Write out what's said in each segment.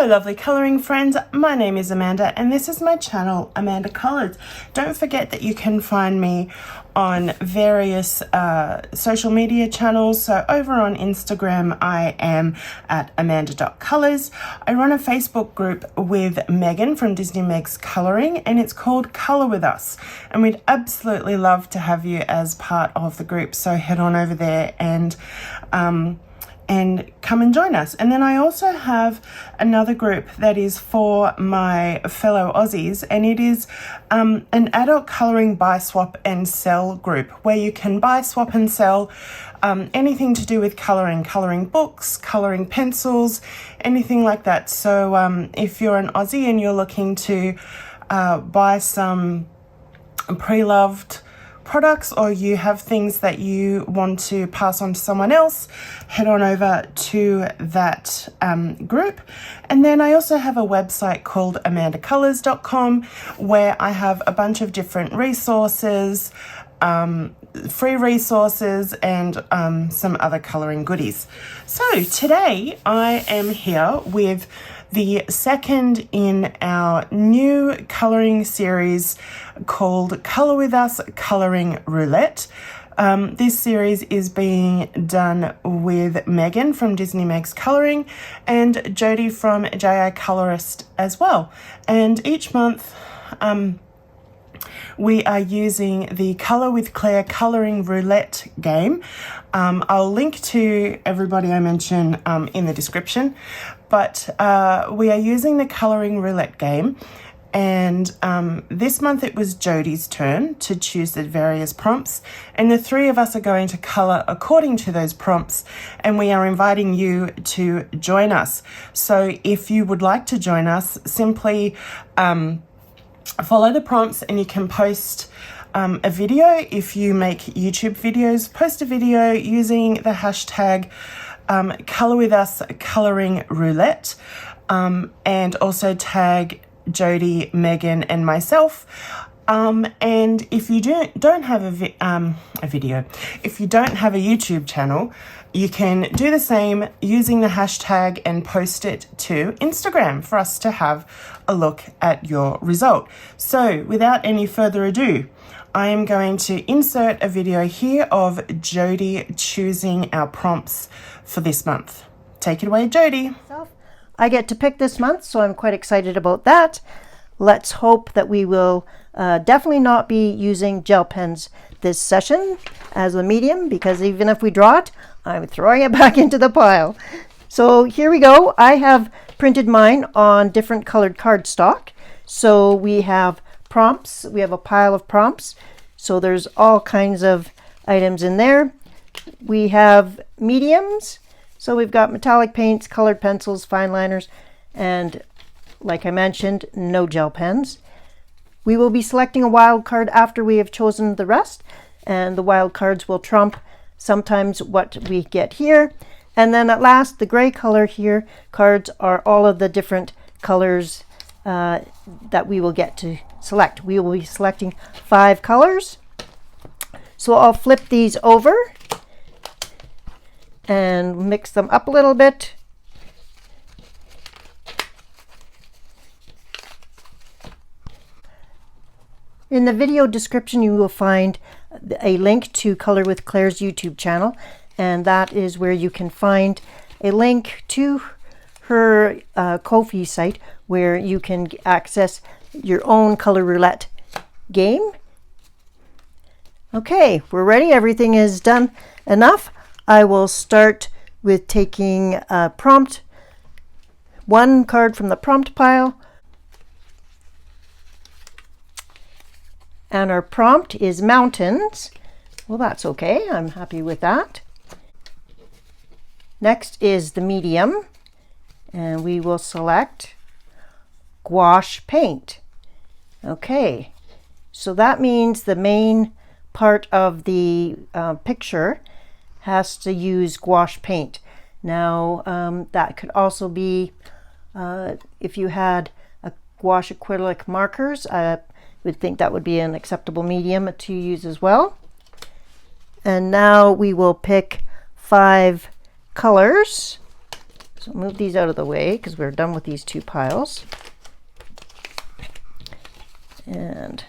Hello lovely colouring friends, my name is Amanda and this is my channel Amanda Colours. Don't forget that you can find me on various social media channels. So over on Instagram I am at amanda.colours. I run a Facebook group with Megan from Disney Meg's Colouring and it's called Colour With Us, and we'd absolutely love to have you as part of the group, so head on over there and come and join us. And then I also have another group that is for my fellow Aussies, and it is an adult colouring buy, swap and sell group where you can buy, swap and sell anything to do with colouring books, colouring pencils, anything like that. So if you're an Aussie and you're looking to buy some pre-loved products, or you have things that you want to pass on to someone else, head on over to that group. And then I also have a website called amandacolours.com where I have a bunch of different resources, free resources and some other colouring goodies. So today I am here with the second in our new colouring series called Colour With Us, Colouring Roulette. This series is being done with Megan from Disney Meg's Colouring and Jody from JI Colorist as well. And each month we are using the Colour with Claire Colouring Roulette game. I'll link to everybody I mention in the description, but we are using the Colouring Roulette game, and this month it was Jody's turn to choose the various prompts, and the three of us are going to colour according to those prompts, and we are inviting you to join us. So if you would like to join us, simply follow the prompts, and you can post a video. If you make YouTube videos, post a video using the hashtag Colour With Us Colouring Roulette, and also tag Jody, Megan and myself. And if you don't have a video, if you don't have a YouTube channel, you can do the same using the hashtag and post it to Instagram for us to have a look at your result. So without any further ado, I am going to insert a video here of Jody choosing our prompts for this month. Take it away, Jody. I get to pick this month, so I'm quite excited about that. Let's hope that we will definitely not be using gel pens this session as a medium, because even if we draw it, I'm throwing it back into the pile. So here we go. I have printed mine on different colored cardstock. So we have prompts. We have a pile of prompts. So there's all kinds of items in there. We have mediums. So we've got metallic paints, colored pencils, fine liners, and like I mentioned, no gel pens. We will be selecting a wild card after we have chosen the rest, and the wild cards will trump sometimes what we get here. And then at last, the gray color here cards are all of the different colors that we will get to select. We will be selecting 5 colors. So I'll flip these over and mix them up a little bit. In the video description, you will find a link to Colour with Claire's YouTube channel, and that is where you can find a link to her Ko-fi site where you can access your own Colour Roulette game. Okay, we're ready. Everything is done enough. I will start with taking a prompt, one card from the prompt pile. And our prompt is mountains. Well, that's okay. I'm happy with that. Next is the medium, and we will select gouache paint. Okay, so that means the main part of the picture has to use gouache paint. Now that could also be if you had a gouache acrylic markers, I would think that would be an acceptable medium to use as well. And now we will pick 5 colors. So move these out of the way because we're done with these two piles. And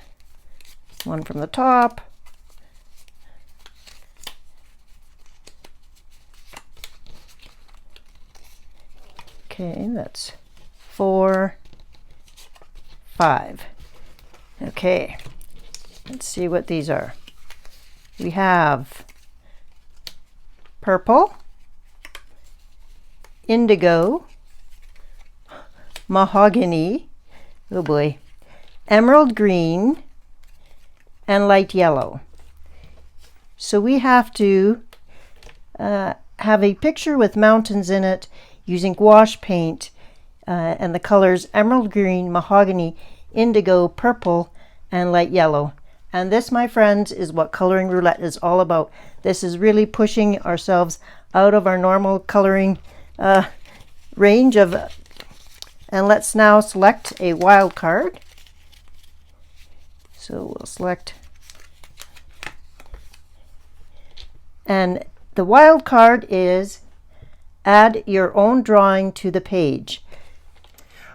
one from the top. Okay, that's 4, 5. Okay, let's see what these are. We have purple, indigo, mahogany, oh boy, emerald green, and light yellow. So we have to have a picture with mountains in it using gouache paint and the colors emerald green, mahogany, indigo, purple, and light yellow. And this, my friends, is what Coloring Roulette is all about. This is really pushing ourselves out of our normal coloring range of. And let's now select a wild card. So we'll select. And the wild card is add your own drawing to the page.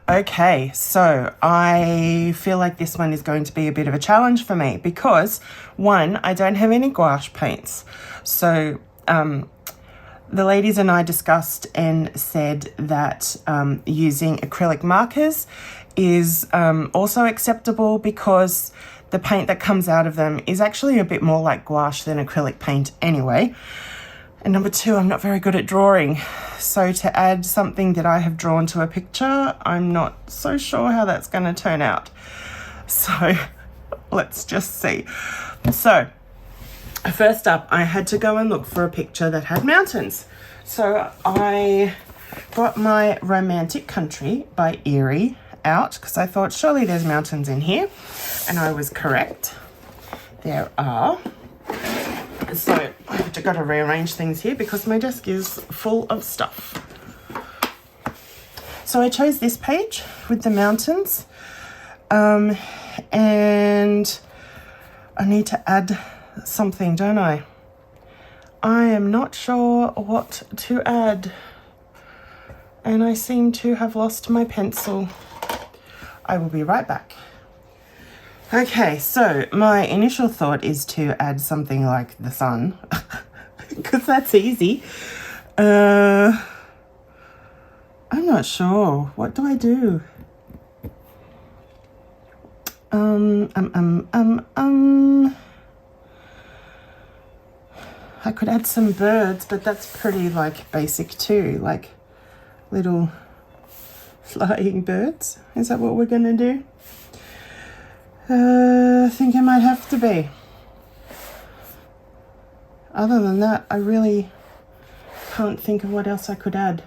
Okay, so I feel like this one is going to be a bit of a challenge for me because, one, I don't have any gouache paints. So the ladies and I discussed and said that using acrylic markers is also acceptable because the paint that comes out of them is actually a bit more like gouache than acrylic paint anyway. And number two, I'm not very good at drawing. So to add something that I have drawn to a picture, I'm not so sure how that's going to turn out. So let's just see. So first up, I had to go and look for a picture that had mountains. So I got my Romantic Country by Erie out because I thought surely there's mountains in here. And I was correct. There are. So I've got to rearrange things here because my desk is full of stuff. So I chose this page with the mountains, and I need to add something, don't I? I am not sure what to add, and I seem to have lost my pencil. I will be right back. Okay, so my initial thought is to add something like the sun, because that's easy. I'm not sure. What do I do? I could add some birds, but that's pretty like basic too, like little flying birds. Is that what we're gonna do? I think it might have to be. Other than that, I really can't think of what else I could add.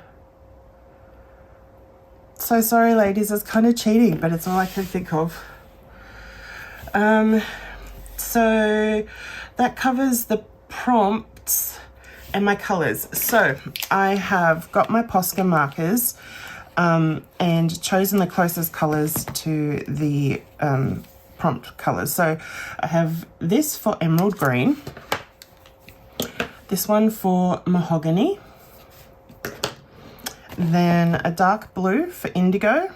So sorry, ladies, it's kind of cheating, but it's all I can think of. So that covers the prompts and my colours. So I have got my Posca markers and chosen the closest colours to the prompt colours. So I have this for emerald green, this one for mahogany, then a dark blue for indigo,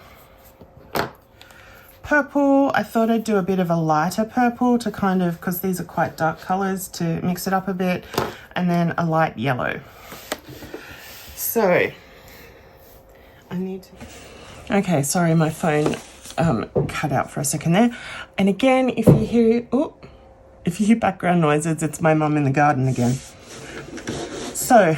purple. I thought I'd do a bit of a lighter purple to kind of, because these are quite dark colours, to mix it up a bit, and then a light yellow. So I need to... Okay, sorry, my phone cut out for a second there. And again, if you hear background noises, it's my mum in the garden again. So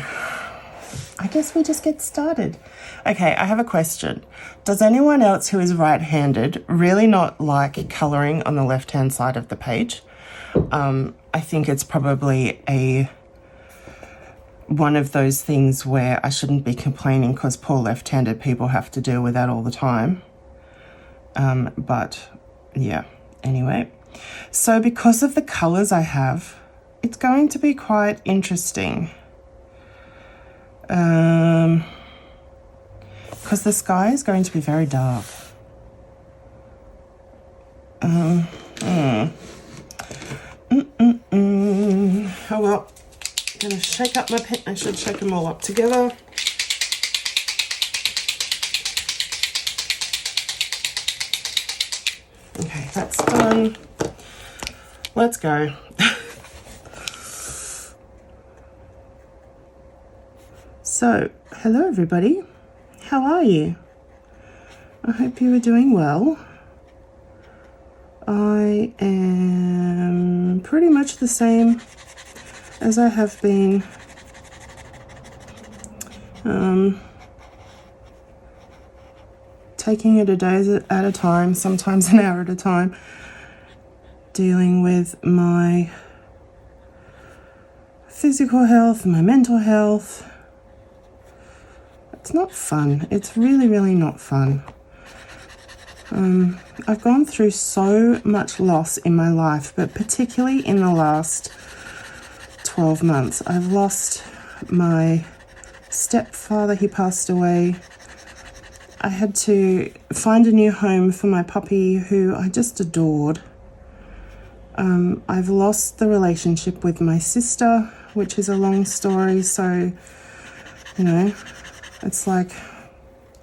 I guess we just get started. Okay, I have a question. Does anyone else who is right-handed really not like colouring on the left-hand side of the page? I think it's probably one of those things where I shouldn't be complaining because poor left-handed people have to deal with that all the time. But yeah, anyway. So because of the colours I have, it's going to be quite interesting. Because the sky is going to be very dark. Oh well, I'm going to shake up my pen. I should shake them all up together. let's go. So, hello everybody. How are you? I hope you are doing well. I am pretty much the same as I have been. Taking it a day at a time, sometimes an hour at a time, dealing with my physical health, my mental health. It's not fun. It's really, really not fun. I've gone through so much loss in my life, but particularly in the last 12 months. I've lost my stepfather. He passed away. I had to find a new home for my puppy, who I just adored. I've lost the relationship with my sister, which is a long story. So, you know, it's like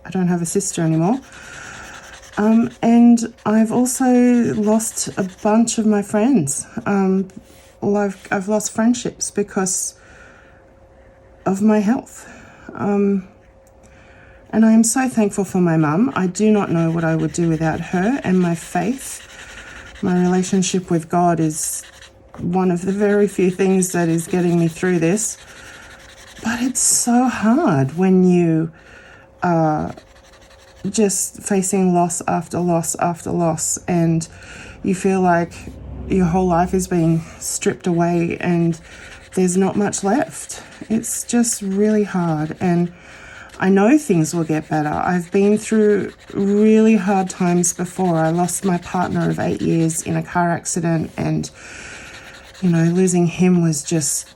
I don't have a sister anymore. And I've also lost a bunch of my friends. I've lost friendships because of my health. And I am so thankful for my mum. I do not know what I would do without her and my faith. My relationship with God is one of the very few things that is getting me through this. But it's so hard when you are just facing loss after loss after loss, and you feel like your whole life is being stripped away and there's not much left. It's just really hard, and I know things will get better. I've been through really hard times before. I lost my partner of 8 years in a car accident, and, you know, losing him was just,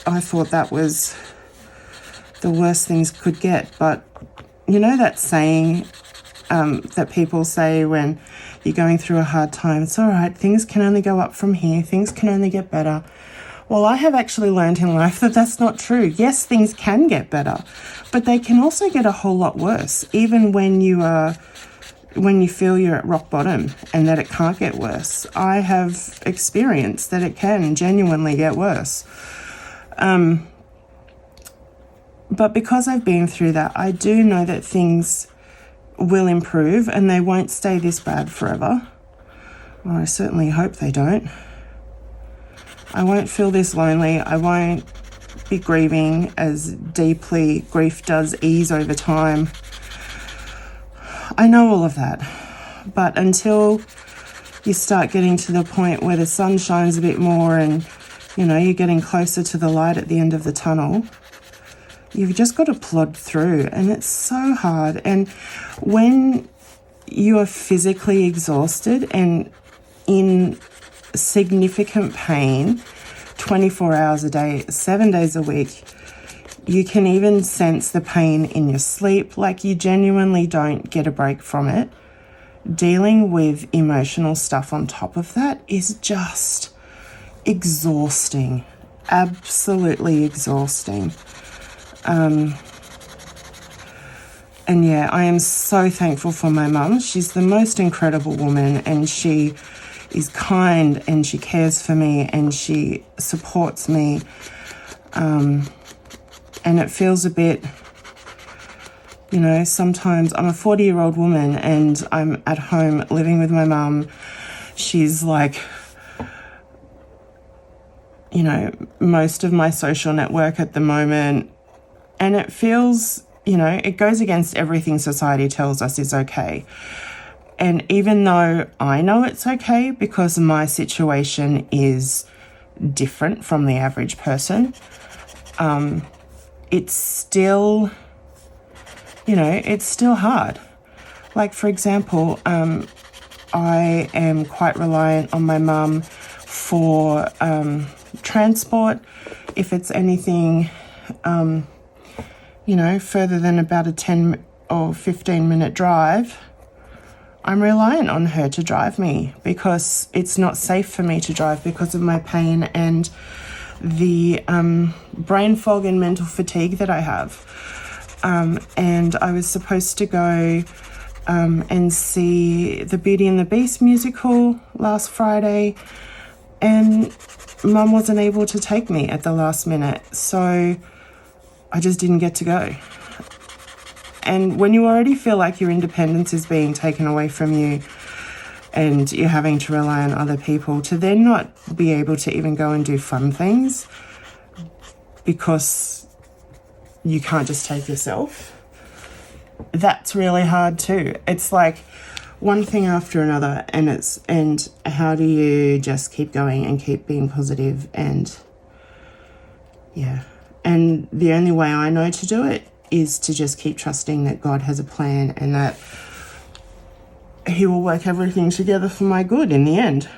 I thought that was the worst things could get. But you know that saying that people say when you're going through a hard time, it's all right, things can only go up from here, things can only get better. Well, I have actually learned in life that that's not true. Yes, things can get better, but they can also get a whole lot worse, even when you feel you're at rock bottom and that it can't get worse. I have experienced that it can genuinely get worse. But because I've been through that, I do know that things will improve and they won't stay this bad forever. Well, I certainly hope they don't. I won't feel this lonely. I won't be grieving as deeply. Grief does ease over time. I know all of that. But until you start getting to the point where the sun shines a bit more and, you know, you're getting closer to the light at the end of the tunnel, you've just got to plod through, and it's so hard. And when you are physically exhausted and in significant pain 24 hours a day, 7 days a week, you can even sense the pain in your sleep, like you genuinely don't get a break from it. Dealing with emotional stuff on top of that is just exhausting, absolutely exhausting. And yeah, I am so thankful for my mum. She's the most incredible woman, and she is kind and she cares for me and she supports me. And it feels a bit, you know, sometimes I'm a 40-year-old woman and I'm at home living with my mum. She's like, you know, most of my social network at the moment. And it feels, you know, it goes against everything society tells us is okay. And even though I know it's okay because my situation is different from the average person, it's still, you know, it's still hard. Like, for example, I am quite reliant on my mum for transport. If it's anything, you know, further than about a 10 or 15 minute drive, I'm reliant on her to drive me because it's not safe for me to drive because of my pain and the brain fog and mental fatigue that I have. And I was supposed to go and see the Beauty and the Beast musical last Friday. And Mum wasn't able to take me at the last minute, so I just didn't get to go. And when you already feel like your independence is being taken away from you and you're having to rely on other people, to then not be able to even go and do fun things because you can't just take yourself, that's really hard too. It's like one thing after another, and how do you just keep going and keep being positive? And yeah, and the only way I know to do it is to just keep trusting that God has a plan and that He will work everything together for my good in the end,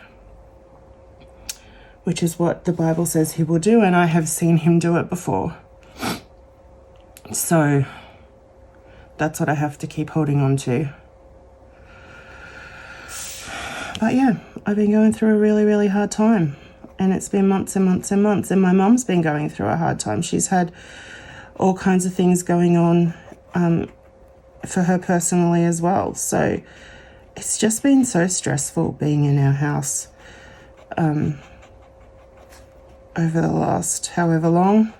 which is what the Bible says He will do, and I have seen Him do it before. So that's what I have to keep holding on to. But yeah, I've been going through a really, really hard time, and it's been months and months and months, and my mum's been going through a hard time. She's had all kinds of things going on for her personally as well. So it's just been so stressful being in our house over the last however long.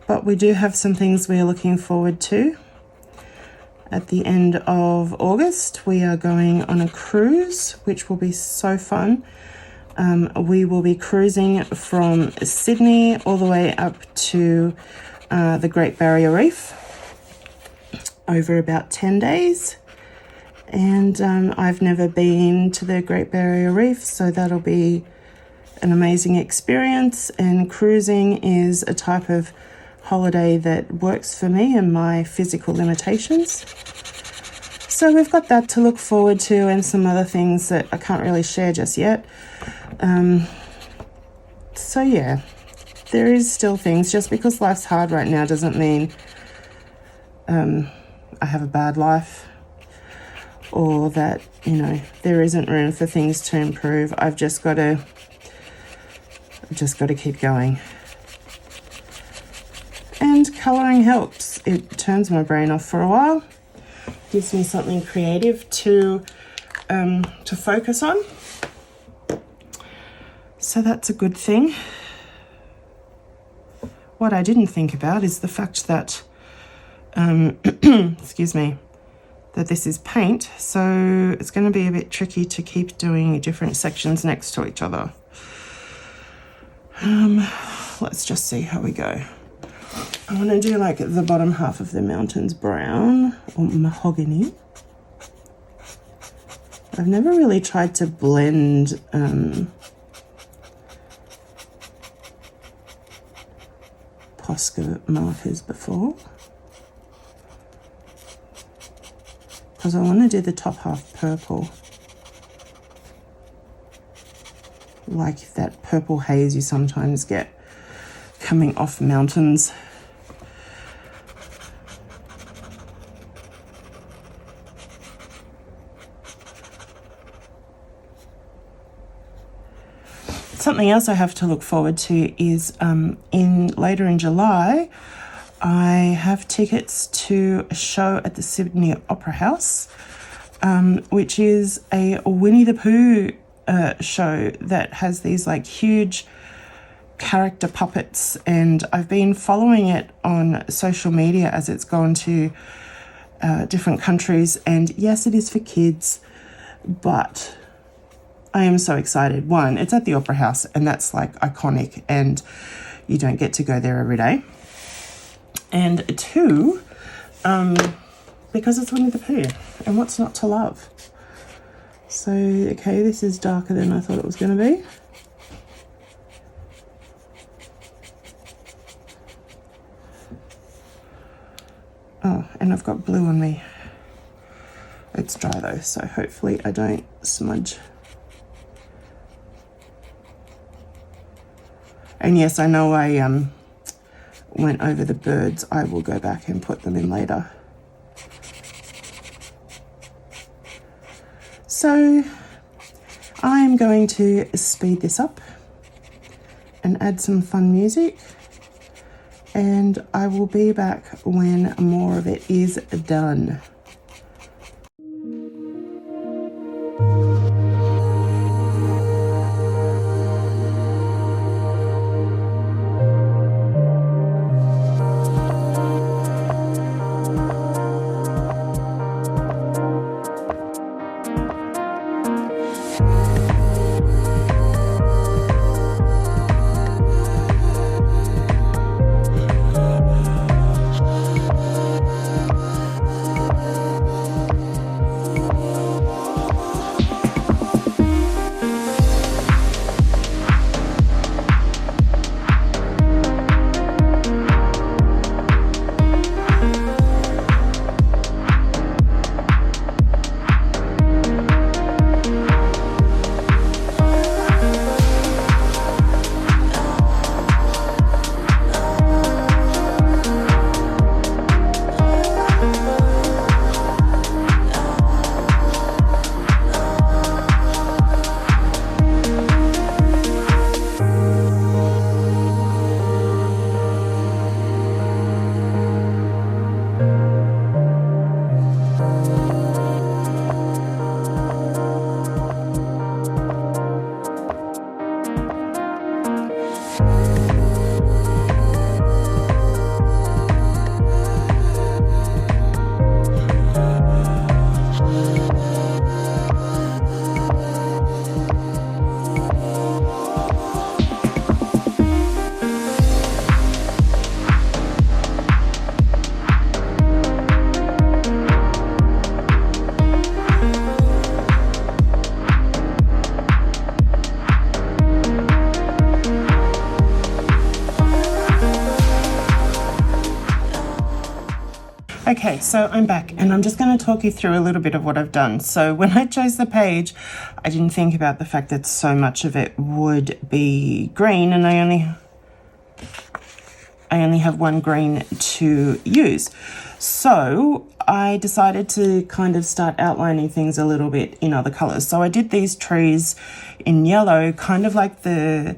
But we do have some things we are looking forward to. At the end of August, we are going on a cruise, which will be so fun. We will be cruising from Sydney all the way up to the Great Barrier Reef over about 10 days. And I've never been to the Great Barrier Reef, so that'll be an amazing experience. And cruising is a type of holiday that works for me and my physical limitations. So we've got that to look forward to, and some other things that I can't really share just yet. So yeah, there is still things. Just because life's hard right now doesn't mean I have a bad life, or that, you know, there isn't room for things to improve. I've just got to keep going. And colouring helps. It turns my brain off for a while, gives me something creative to focus on. So that's a good thing. What I didn't think about is the fact that, excuse me, that this is paint, so it's going to be a bit tricky to keep doing different sections next to each other. Let's just see how we go. I want to do like the bottom half of the mountains brown or mahogany. I've never really tried to blend Posca markers before, because I want to do the top half purple, like that purple haze you sometimes get coming off mountains. Something else I have to look forward to is later in July, I have tickets to a show at the Sydney Opera House, which is a Winnie the Pooh show that has these like huge character puppets, and I've been following it on social media as it's gone to different countries. And yes, it is for kids, but I am so excited. One, it's at the Opera House, and that's like iconic, and you don't get to go there every day. And two, because it's Winnie the Pooh, and what's not to love? So, okay, this is darker than I thought it was going to be. Oh, and I've got blue on me. It's dry though, so hopefully I don't smudge. And yes, I know I went over the birds. I will go back and put them in later. So I'm going to speed this up and add some fun music, and I will be back when more of it is done. Okay, so I'm back and I'm just going to talk you through a little bit of what I've done. So when I chose the page, I didn't think about the fact that so much of it would be green, and I only have one green to use. So I decided to kind of start outlining things a little bit in other colors. So I did these trees in yellow, kind of like the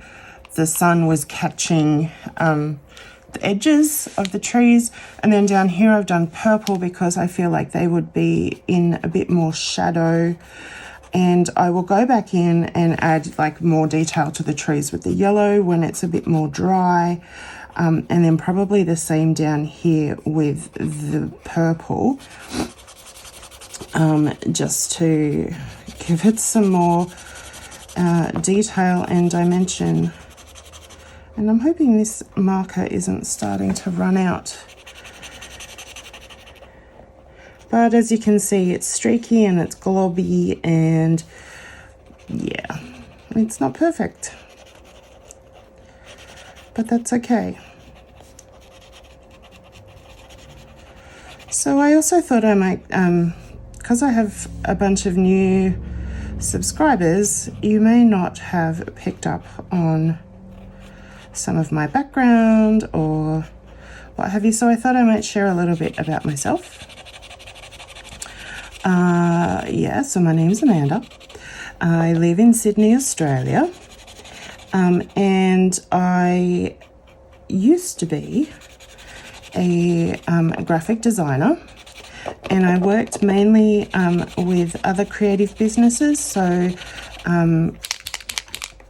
sun was catching the edges of the trees. And then down here I've done purple because I feel like they would be in a bit more shadow. And I will go back in and add like more detail to the trees with the yellow when it's a bit more dry. And then probably the same down here with the purple, just to give it some more detail and dimension. And I'm hoping this marker isn't starting to run out. But as you can see, it's streaky and it's globby, and yeah, it's not perfect. But that's okay. So I also thought I might, because I have a bunch of new subscribers, you may not have picked up on some of my background or what have you, so I thought I might share a little bit about myself. So my name's Amanda. I live in Sydney, Australia, and I used to be a graphic designer, and I worked mainly with other creative businesses, so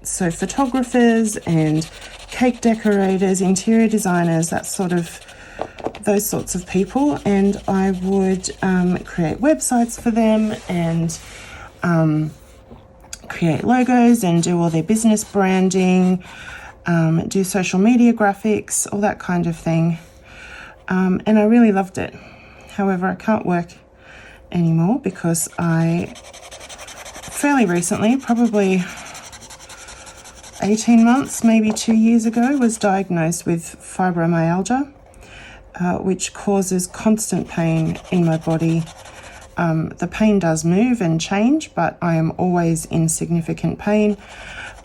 photographers and cake decorators, interior designers, those sorts of people. And I would create websites for them and create logos and do all their business branding, do social media graphics, all that kind of thing. And I really loved it. However, I can't work anymore because I fairly recently, probably 18 months, maybe 2 years ago, was diagnosed with fibromyalgia, which causes constant pain in my body. The pain does move and change, but I am always in significant pain.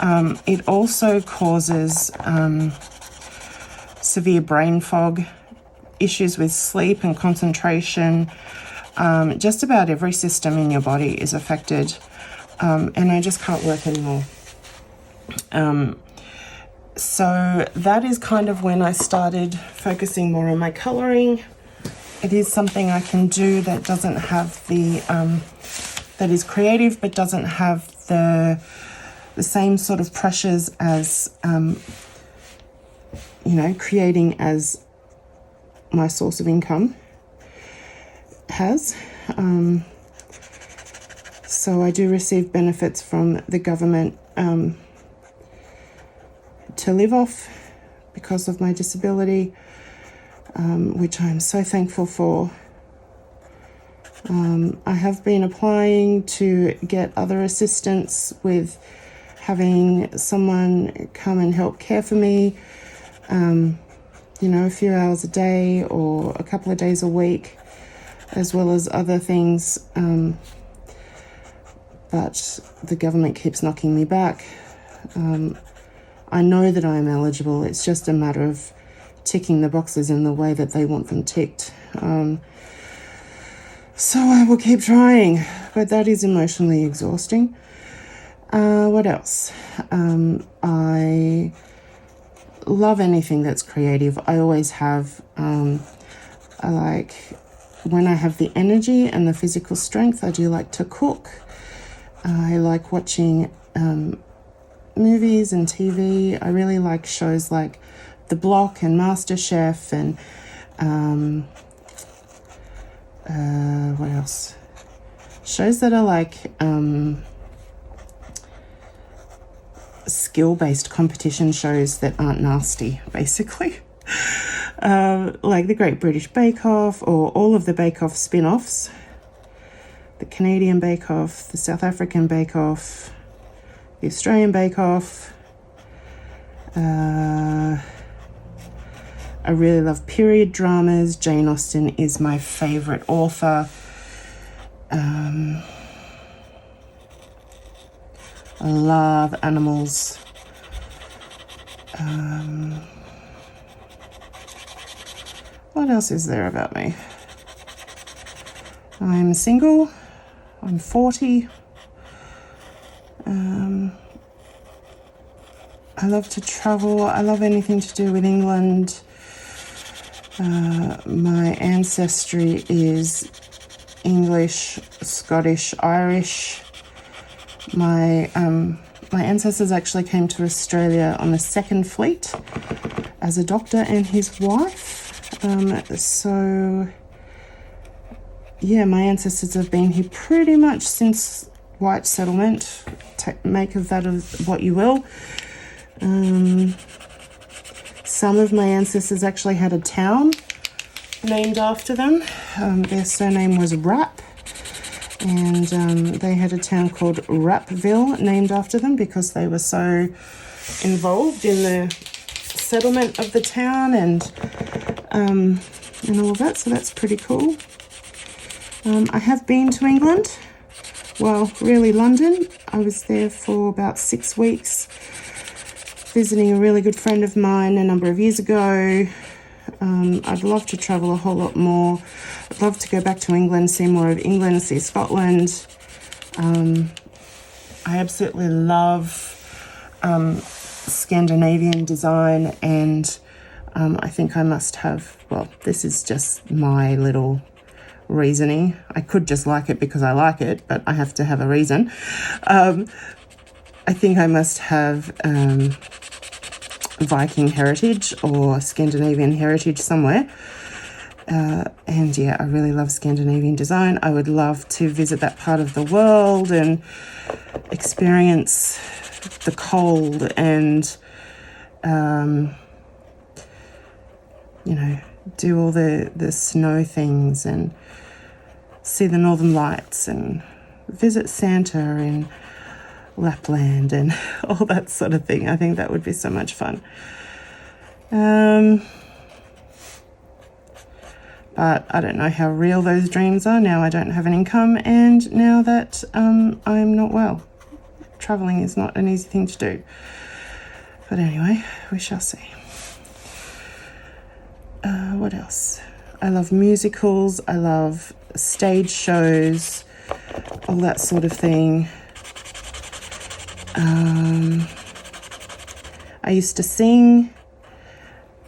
It also causes severe brain fog, issues with sleep and concentration. Just about every system in your body is affected, and I just can't work anymore. So that is kind of when I started focusing more on my colouring. It is something I can do that doesn't have the, that is creative but doesn't have the same sort of pressures as, creating as my source of income has. So I do receive benefits from the government to live off because of my disability, which I'm so thankful for. I have been applying to get other assistance with having someone come and help care for me, a few hours a day or a couple of days a week, as well as other things. But the government keeps knocking me back. I know that I am eligible. It's just a matter of ticking the boxes in the way that they want them ticked. So I will keep trying, but that is emotionally exhausting. What else? I love anything that's creative. I always have. I like, when I have the energy and the physical strength, I do like to cook. I like watching movies and TV. I really like shows like The Block and MasterChef and what else? Shows that are like skill-based competition shows that aren't nasty, basically. Like the Great British Bake Off, or all of the Bake Off spin-offs. The Canadian Bake Off, the South African Bake Off, the Australian Bake Off. I really love period dramas. Jane Austen is my favourite author. I love animals. What else is there about me? I'm single. I'm 40. I love to travel. I love anything to do with England. My ancestry is English, Scottish, Irish. My ancestors actually came to Australia on the Second Fleet as a doctor and his wife. So yeah, my ancestors have been here pretty much since white settlement. Make of that of what you will. Some of my ancestors actually had a town named after them. Their surname was Rapp, and they had a town called Rappville named after them because they were so involved in the settlement of the town and all of that. So that's pretty cool. I have been to England. Well, really London. I was there for about 6 weeks, visiting a really good friend of mine a number of years ago. I'd love to travel a whole lot more. I'd love to go back to England, see more of England, see Scotland. I absolutely love Scandinavian design, and I think I must have, well, this is just my little reasoning. I could just like it because I like it, but I have to have a reason. I think I must have Viking heritage or Scandinavian heritage somewhere. And yeah, I really love Scandinavian design. I would love to visit that part of the world and experience the cold and, you know, do all the snow things and see the Northern Lights and visit Santa in Lapland and all that sort of thing. I think that would be so much fun. But I don't know how real those dreams are now. I don't have an income, and now that I'm not well. Traveling is not an easy thing to do. But anyway, we shall see. What else? I love musicals. I love stage shows, all that sort of thing. I used to sing.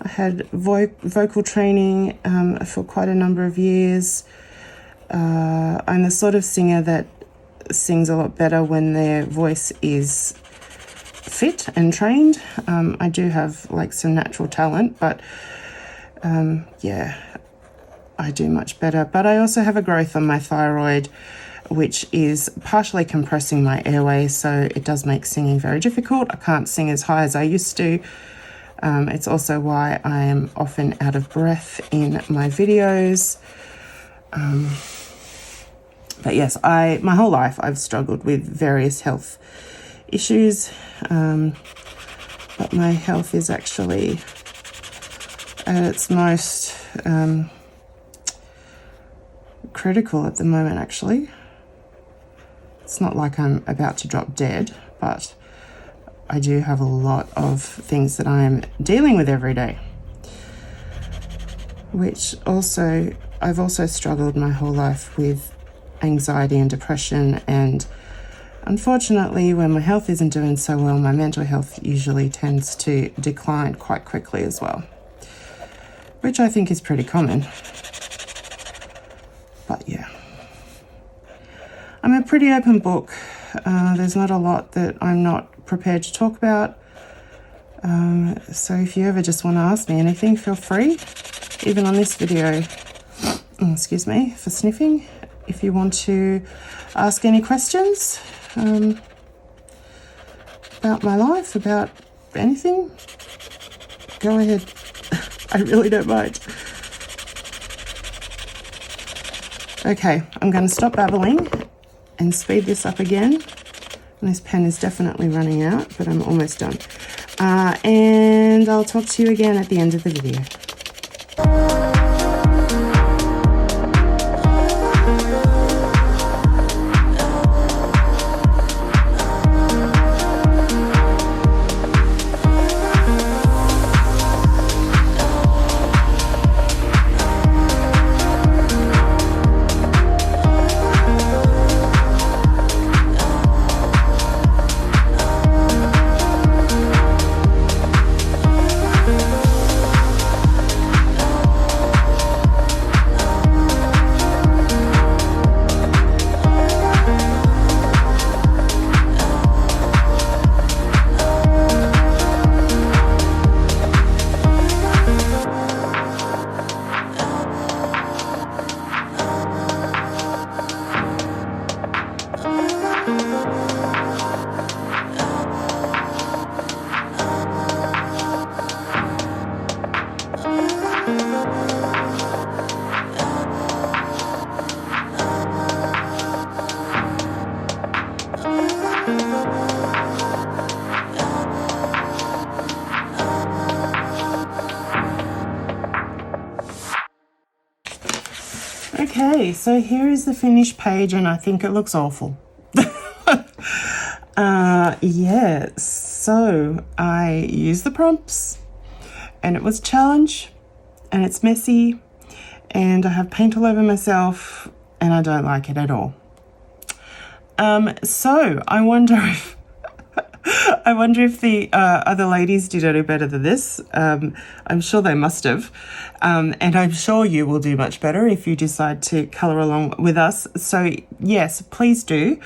I had vocal training for quite a number of years. I'm the sort of singer that sings a lot better when their voice is fit and trained. I do have like some natural talent, but yeah, I do much better. But I also have a growth on my thyroid, which is partially compressing my airway, so it does make singing very difficult. I can't sing as high as I used to. It's also why I am often out of breath in my videos. But yes, my whole life I've struggled with various health issues, but my health is actually at its most critical at the moment, actually. It's not like I'm about to drop dead, but I do have a lot of things that I'm dealing with every day, which also, I've also struggled my whole life with anxiety and depression, and unfortunately when my health isn't doing so well, my mental health usually tends to decline quite quickly as well, which I think is pretty common. But yeah, I'm a pretty open book. There's not a lot that I'm not prepared to talk about. So if you ever just want to ask me anything, feel free. Even on this video, excuse me for sniffing. If you want to ask any questions about my life, about anything, go ahead. I really don't mind. Okay, I'm going to stop babbling and speed this up again. And this pen is definitely running out, but I'm almost done. And I'll talk to you again at the end of the video. Okay, so here is the finished page, and I think it looks awful. Yeah, so I used the prompts, and it was a challenge, and it's messy, and I have paint all over myself, and I don't like it at all. So I wonder if the other ladies did any better than this. I'm sure they must have. And I'm sure you will do much better if you decide to colour along with us. So yes, please do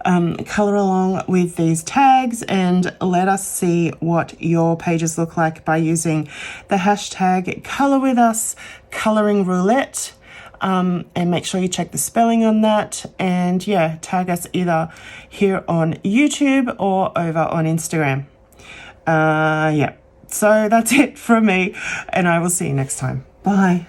colour along with these tags and let us see what your pages look like by using the hashtag #ColourWithUs, Colouring Roulette. And make sure you check the spelling on that, and yeah, tag us either here on YouTube or over on Instagram. Yeah, so that's it from me, and I will see you next time. Bye.